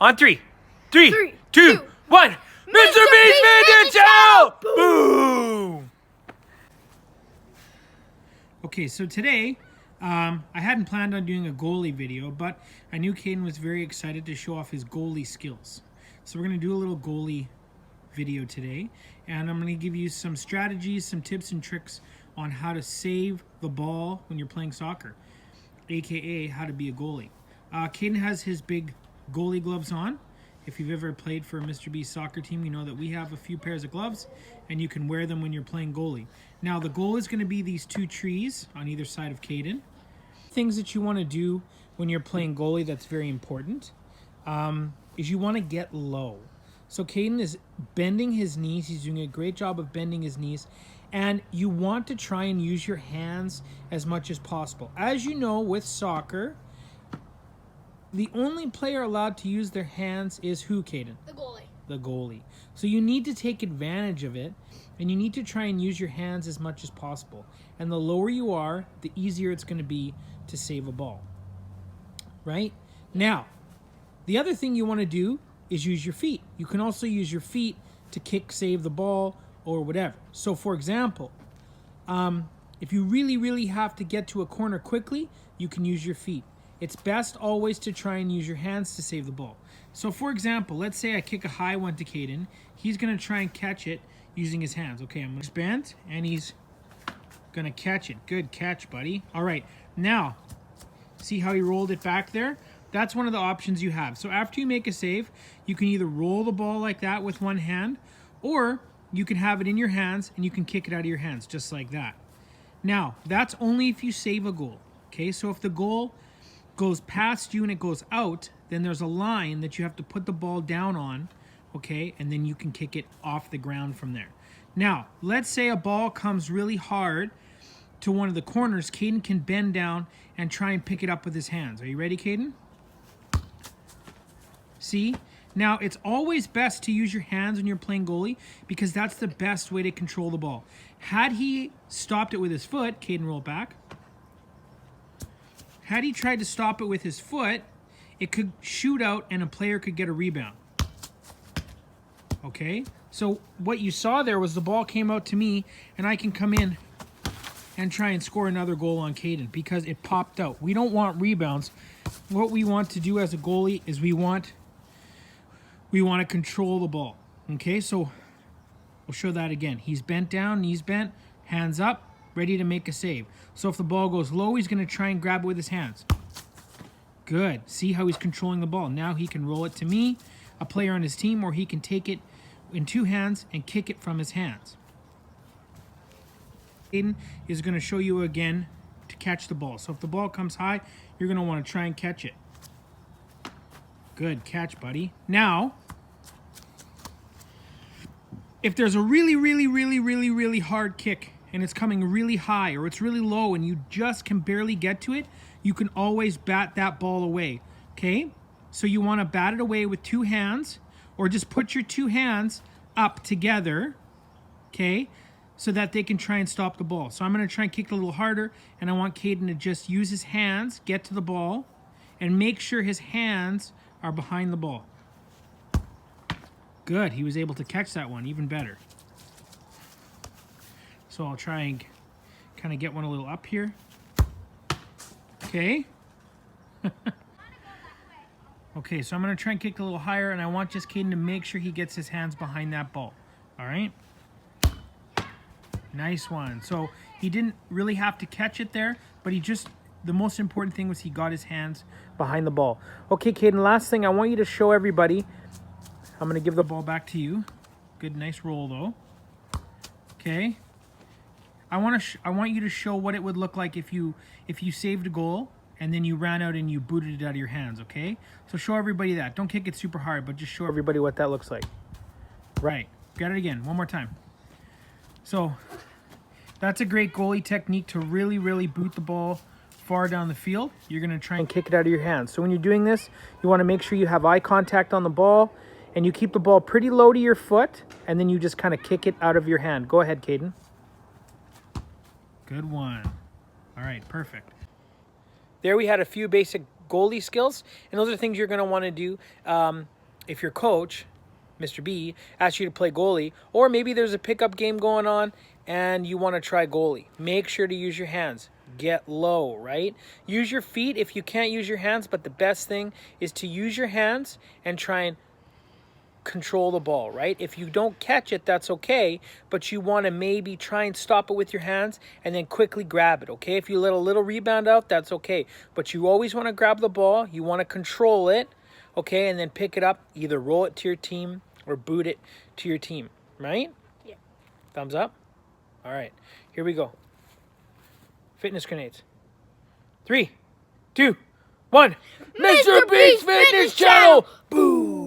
On three. Three, Three, two, two, one. Mr. Beast made the chow! Boom! Boom! Okay, so today, I hadn't planned on doing a goalie video, but I knew Caden was very excited to show off his goalie skills. So we're going to do a little goalie video today, and I'm going to give you some strategies, some tips and tricks on how to save the ball when you're playing soccer, aka how to be a goalie. Caden has his big goalie gloves on. If you've ever played for a Mr. Beast soccer team, you know that we have a few pairs of gloves and you can wear them when you're playing goalie. Now the goal is going to be these two trees on either side of Caden. Things that you want to do when you're playing goalie that's very important is you want to get low. So Caden is bending his knees. He's doing a great job of bending his knees. And you want to try and use your hands as much as possible. As you know, with soccer, the only player allowed to use their hands is who, Caden? The goalie. The goalie. So you need to take advantage of it, and you need to try and use your hands as much as possible. And the lower you are, the easier it's going to be to save a ball. Right? Now, the other thing you want to do is use your feet. You can also use your feet to kick, save the ball, or whatever. So for example, if you really have to get to a corner quickly, you can use your feet. It's best always to try and use your hands to save the ball. So for example, let's say I kick a high one to Caden. He's going to try and catch it using his hands. Okay, I'm going to bend, and he's going to catch it. Good catch, buddy. All right, now, see how he rolled it back there? That's one of the options you have. So after you make a save, you can either roll the ball like that with one hand, or you can have it in your hands and you can kick it out of your hands just like that. Now, that's only if you save a goal. Okay, so if the goal goes past you and it goes out, then there's a line that you have to put the ball down on, okay, and then you can kick it off the ground from there. Now, let's say a ball comes really hard to one of the corners. Caden can bend down and try and pick it up with his hands. Are you ready, Caden? See? Now, it's always best to use your hands when you're playing goalie because that's the best way to control the ball. Had he stopped it with his foot, Caden, roll back. Had he tried to stop it with his foot, it could shoot out and a player could get a rebound. Okay? So what you saw there was the ball came out to me and I can come in and try and score another goal on Caden because it popped out. We don't want rebounds. What we want to do as a goalie is we want to control the ball. Okay? So we'll show that again. He's bent down, knees bent, hands up, ready to make a save. So if the ball goes low, he's going to try and grab it with his hands. Good. See how he's controlling the ball. Now he can roll it to me, a player on his team, or he can take it in two hands and kick it from his hands. Caden is going to show you again to catch the ball. So if the ball comes high, you're going to want to try and catch it. Good catch, buddy. Now, if there's a really hard kick and it's coming really high or it's really low and you just can barely get to it, you can always bat that ball away, okay? So you want to bat it away with two hands or just put your two hands up together, okay, so that they can try and stop the ball. So I'm going to try and kick a little harder, and I want Caden to just use his hands, get to the ball, and make sure his hands are behind the ball. Good. He was able to catch that one even better. So I'll try and kind of get one a little up here. Okay. Okay, so I'm going to try and kick a little higher, and I want just Caden to make sure he gets his hands behind that ball. All right? Nice one. So he didn't really have to catch it there, but the most important thing was he got his hands behind the ball. Okay, Caden, last thing, I want you to show everybody. I'm going to give the ball back to you. Good, nice roll, though. Okay. I want you to show what it would look like if you saved a goal and then you ran out and you booted it out of your hands, okay? So show everybody that. Don't kick it super hard, but just show everybody what that looks like. Right. Got it again. One more time. So that's a great goalie technique to really boot the ball far down the field. You're going to try and kick it out of your hands. So when you're doing this, you want to make sure you have eye contact on the ball and you keep the ball pretty low to your foot, and then you just kind of kick it out of your hand. Go ahead, Caden. Good one. All right, perfect. There we had a few basic goalie skills. And those are things you're going to want to do if your coach, Mr. B, asks you to play goalie. Or maybe there's a pickup game going on and you want to try goalie. Make sure to use your hands. Get low, right? Use your feet if you can't use your hands, but the best thing is to use your hands and try and control the ball, right? If you don't catch it, that's okay, but you want to maybe try and stop it with your hands and then quickly grab it, okay? If you let a little rebound out, that's okay, but you always want to grab the ball, you want to control it, okay, and then pick it up, either roll it to your team or boot it to your team, right? Yeah. Thumbs up? All right, here we go. Fitness grenades. 3, 2, 1. Mr. B's Fitness Channel! Boom!